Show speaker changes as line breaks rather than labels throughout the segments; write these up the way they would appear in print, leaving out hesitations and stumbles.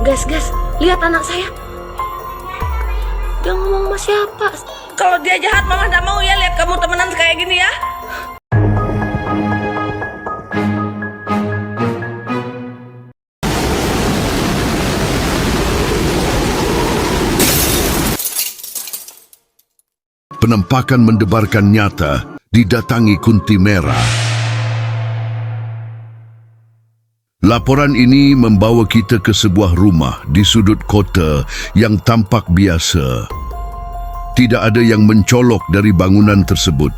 Gas, lihat anak saya. Dia ngomong sama siapa?
Kalau dia jahat, Mama nggak mau ya lihat kamu temenan kayak gini ya.
Penampakan mendebarkan nyata didatangi Kunti Merah. Laporan ini membawa kita ke sebuah rumah di sudut kota yang tampak biasa. Tidak ada yang mencolok dari bangunan tersebut.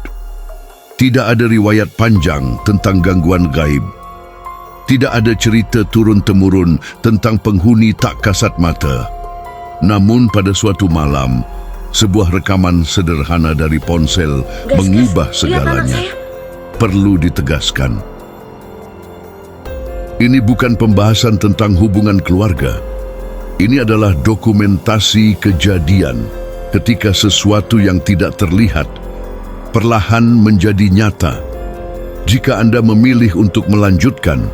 Tidak ada riwayat panjang tentang gangguan gaib. Tidak ada cerita turun-temurun tentang penghuni tak kasat mata. Namun pada suatu malam, sebuah rekaman sederhana dari ponsel mengubah segalanya. Perlu ditegaskan, ini bukan pembahasan tentang hubungan keluarga. Ini adalah dokumentasi kejadian ketika sesuatu yang tidak terlihat perlahan menjadi nyata. Jika Anda memilih untuk melanjutkan,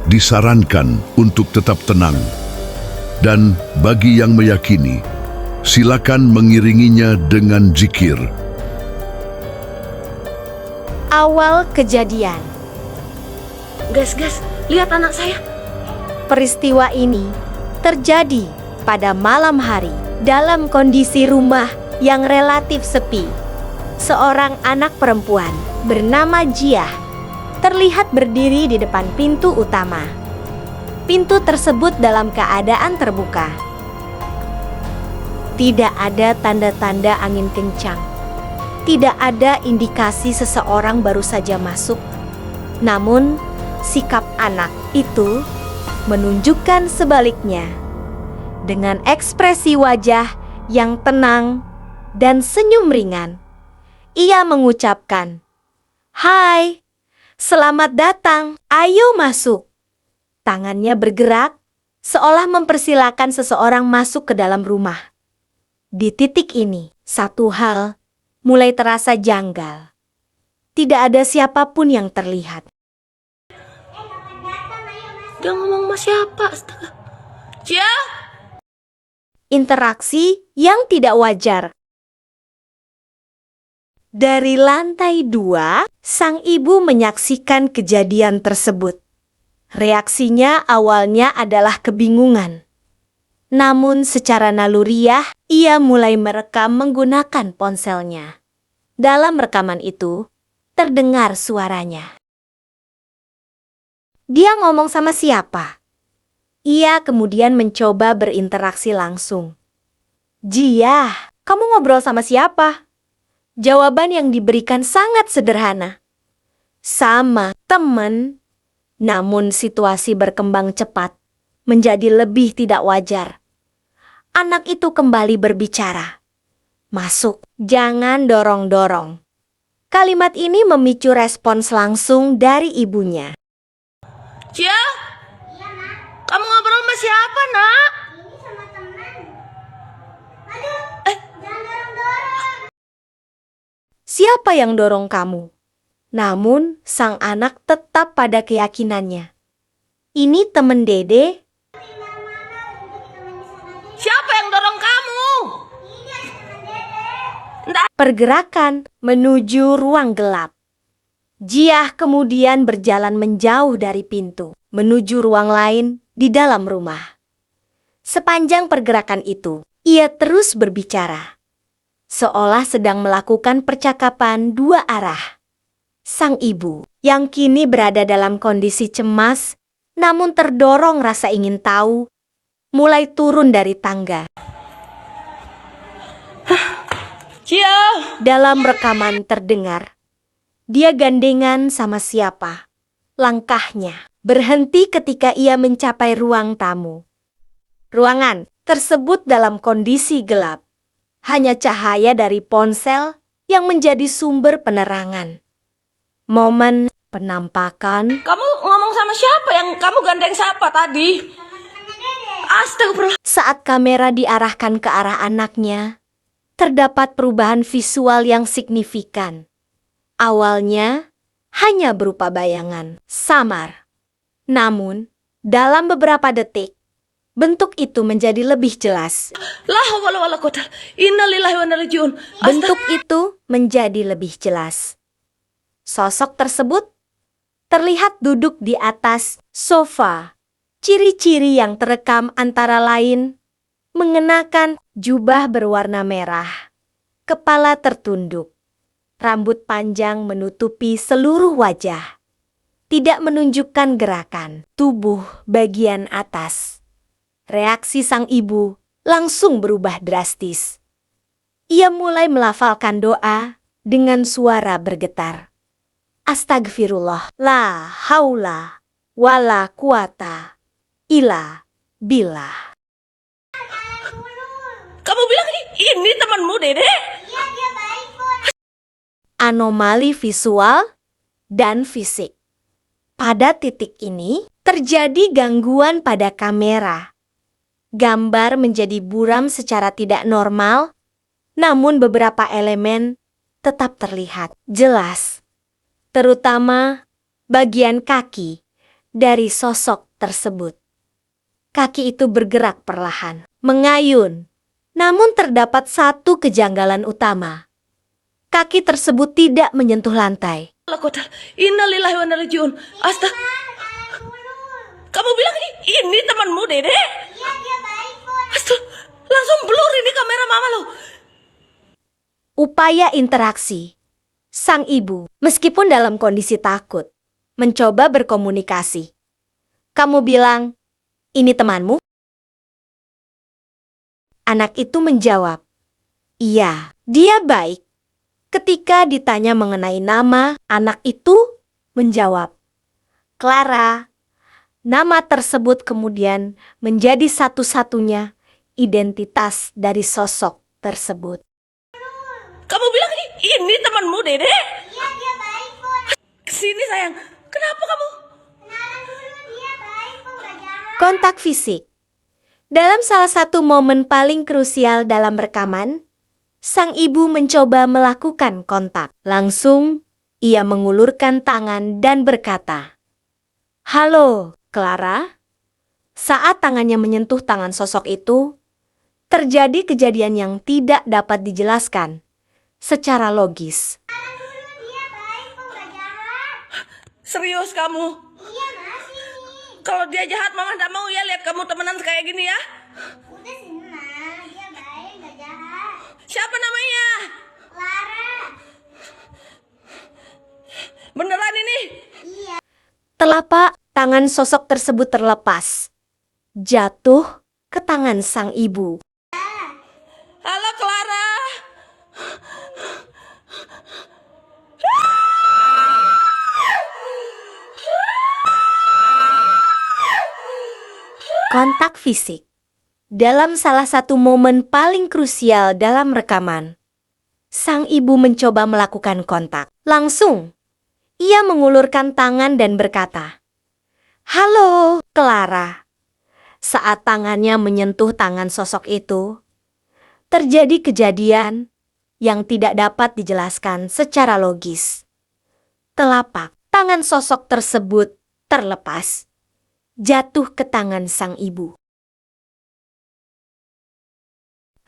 disarankan untuk tetap tenang. Dan bagi yang meyakini, silakan mengiringinya dengan zikir.
Awal kejadian.
Gas, lihat anak saya.
Peristiwa ini terjadi pada malam hari dalam kondisi rumah yang relatif sepi. Seorang anak perempuan bernama Jiah terlihat berdiri di depan pintu utama. Pintu tersebut dalam keadaan terbuka. Tidak ada tanda-tanda angin kencang. Tidak ada indikasi seseorang baru saja masuk. Namun, sikap anak itu menunjukkan sebaliknya. Dengan ekspresi wajah yang tenang dan senyum ringan, ia mengucapkan, "Hai, selamat datang, ayo masuk." Tangannya bergerak, seolah mempersilakan seseorang masuk ke dalam rumah. Di titik ini, satu hal mulai terasa janggal. Tidak ada siapapun yang terlihat.
Dia ngomong sama siapa? Astaga.
Cia?
Interaksi yang tidak wajar. Dari lantai 2, sang ibu menyaksikan kejadian tersebut. Reaksinya awalnya adalah kebingungan. Namun secara naluriah, ia mulai merekam menggunakan ponselnya. Dalam rekaman itu, terdengar suaranya. Dia ngomong sama siapa? Ia kemudian mencoba berinteraksi langsung. "Jiah, kamu ngobrol sama siapa?" Jawaban yang diberikan sangat sederhana. "Sama teman." Namun situasi berkembang cepat, menjadi lebih tidak wajar. Anak itu kembali berbicara. "Masuk, jangan dorong-dorong." Kalimat ini memicu respons langsung dari ibunya.
Cia? Kamu ngobrol sama siapa, Nak?
Ini sama teman. Aduh, jangan dorong-dorong.
"Siapa yang dorong kamu?" Namun, sang anak tetap pada keyakinannya. "Ini teman Dede."
Siapa yang dorong kamu?
Pergerakan menuju ruang gelap. Jiah kemudian berjalan menjauh dari pintu, menuju ruang lain di dalam rumah. Sepanjang pergerakan itu, ia terus berbicara, seolah sedang melakukan percakapan dua arah. Sang ibu, yang kini berada dalam kondisi cemas, namun terdorong rasa ingin tahu, mulai turun dari tangga.
Cia?
Dalam rekaman terdengar, dia gandengan sama siapa. Langkahnya berhenti ketika ia mencapai ruang tamu. Ruangan tersebut dalam kondisi gelap. Hanya cahaya dari ponsel yang menjadi sumber penerangan. Momen penampakan.
Kamu ngomong sama siapa? Yang kamu gandeng siapa tadi? Astagfirullah.
Saat kamera diarahkan ke arah anaknya, terdapat perubahan visual yang signifikan. Awalnya hanya berupa bayangan samar. Namun, dalam beberapa detik, bentuk itu menjadi lebih jelas.
La haula wala quwata. Innalillahi wa inna ilaihi raji'un.
Bentuk itu menjadi lebih jelas. Sosok tersebut terlihat duduk di atas sofa. Ciri-ciri yang terekam antara lain mengenakan jubah berwarna merah, kepala tertunduk, rambut panjang menutupi seluruh wajah, tidak menunjukkan gerakan tubuh bagian atas. Reaksi sang ibu langsung berubah drastis. Ia mulai melafalkan doa dengan suara bergetar. Astagfirullah, la haula, wala quwata, illa billah.
Kamu bilang ini temanmu, Dede?
Iya, dia baik kok.
Anomali visual dan fisik. Pada titik ini, terjadi gangguan pada kamera. Gambar menjadi buram secara tidak normal, namun beberapa elemen tetap terlihat jelas, terutama bagian kaki dari sosok tersebut. Kaki itu bergerak perlahan, mengayun, namun terdapat satu kejanggalan utama. Kaki tersebut tidak menyentuh lantai.
La quwata. Innalillahi wa inna ilaihi raji'un. Kamu bilang ini temanmu, Dede?
Iya, dia baik kok.
Langsung blur ini kamera mama lo.
Upaya interaksi. Sang ibu, meskipun dalam kondisi takut, mencoba berkomunikasi. Kamu bilang, ini temanmu? Anak itu menjawab, iya, dia baik. Ketika ditanya mengenai nama, anak itu menjawab, Clara. Nama tersebut kemudian menjadi satu-satunya identitas dari sosok tersebut.
Kamu bilang ini temanmu, Dede?
Iya, dia baik kok.
Kesini sayang. Kenapa kamu?
Kenalan dulu, dia baik kok, gak jahat.
Kontak fisik. Dalam salah satu momen paling krusial dalam rekaman, sang ibu mencoba melakukan kontak. Langsung, ia mengulurkan tangan dan berkata, "Halo, Clara." Saat tangannya menyentuh tangan sosok itu, terjadi kejadian yang tidak dapat dijelaskan secara logis.
Dia baik kok, gak jahat.
Serius kamu?
Iya, masih.
Kalau dia jahat, mama tidak mau ya lihat kamu temenan kayak gini ya.
Udah senang, dia baik, gak jahat.
Siapa namanya?
Lara.
Beneran ini?
Iya.
Telapak tangan sosok tersebut terlepas, jatuh ke tangan sang ibu.
Halo, Clara.
Kontak fisik. Dalam salah satu momen paling krusial dalam rekaman, sang ibu mencoba melakukan kontak. Langsung, ia mengulurkan tangan dan berkata, "Halo, Clara." Saat tangannya menyentuh tangan sosok itu, terjadi kejadian yang tidak dapat dijelaskan secara logis. Telapak tangan sosok tersebut terlepas, jatuh ke tangan sang ibu.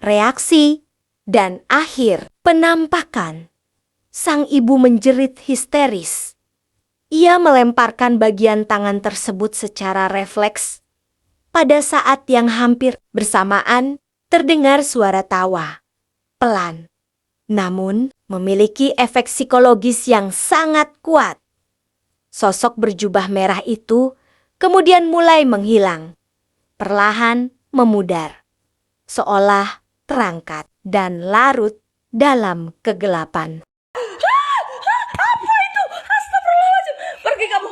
Reaksi dan akhir penampakan. Sang ibu menjerit histeris. Ia melemparkan bagian tangan tersebut secara refleks. Pada saat yang hampir bersamaan, terdengar suara tawa. Pelan, namun memiliki efek psikologis yang sangat kuat. Sosok berjubah merah itu kemudian mulai menghilang, perlahan memudar, seolah terangkat dan larut dalam kegelapan.
Apa itu? Astagfirullahaladzim. Pergi kamu.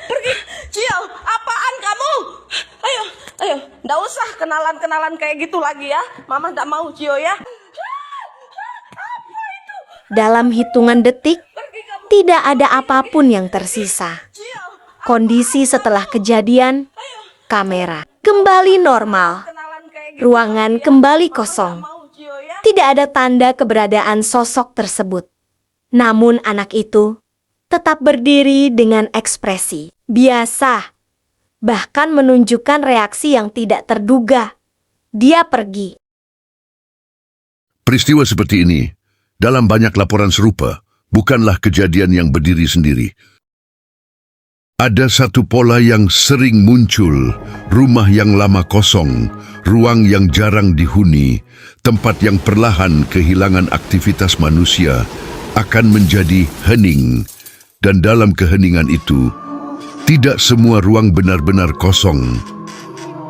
Pergi. Cio, apaan kamu? Ayo. Nggak usah kenalan-kenalan kayak gitu lagi ya. Mama nggak mau, Cio ya.
Dalam hitungan detik, tidak ada apapun yang tersisa.
Cio,
Kondisi setelah kejadian, kamera kembali normal,
kenalan kayak gitu.
ruangan kembali kosong.
Mau, Cio ya.
Tidak ada tanda keberadaan sosok tersebut. Namun anak itu tetap berdiri dengan ekspresi biasa, bahkan menunjukkan reaksi yang tidak terduga. Dia pergi.
Peristiwa seperti ini, dalam banyak laporan serupa, bukanlah kejadian yang berdiri sendiri. Ada satu pola yang sering muncul, rumah yang lama kosong, ruang yang jarang dihuni, tempat yang perlahan kehilangan aktivitas manusia, akan menjadi hening. Dan dalam keheningan itu, tidak semua ruang benar-benar kosong.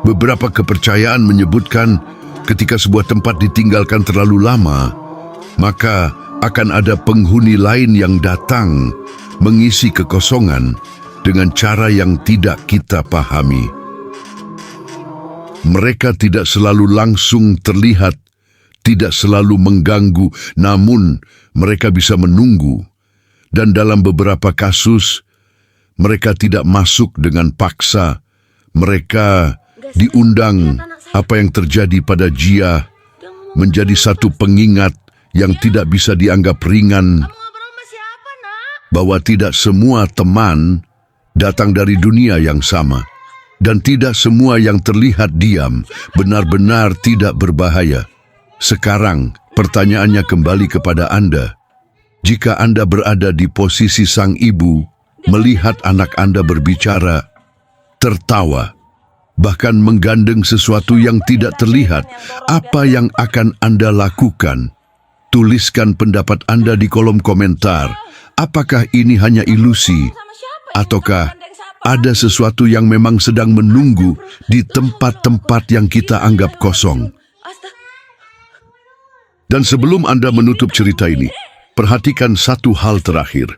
Beberapa kepercayaan menyebutkan ketika sebuah tempat ditinggalkan terlalu lama, maka akan ada penghuni lain yang datang mengisi kekosongan dengan cara yang tidak kita pahami. Mereka tidak selalu langsung terlihat, tidak selalu mengganggu, namun mereka bisa menunggu. Dan dalam beberapa kasus, mereka tidak masuk dengan paksa. Mereka diundang. Apa yang terjadi pada Jia menjadi satu pengingat yang tidak bisa dianggap ringan,
Ngobrol sama siapa, Nak?
bahwa tidak semua teman datang dari dunia yang sama. Dan tidak semua yang terlihat diam benar-benar tidak berbahaya. Sekarang, pertanyaannya kembali kepada Anda. Jika Anda berada di posisi sang ibu, melihat anak Anda berbicara, tertawa, bahkan menggandeng sesuatu yang tidak terlihat, apa yang akan Anda lakukan? Tuliskan pendapat Anda di kolom komentar. Apakah ini hanya ilusi? Ataukah ada sesuatu yang memang sedang menunggu di tempat-tempat yang kita anggap kosong? Dan sebelum Anda menutup cerita ini, perhatikan satu hal terakhir.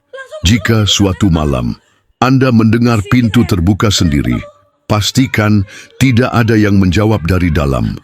Jika suatu malam Anda mendengar pintu terbuka sendiri, pastikan tidak ada yang menjawab dari dalam.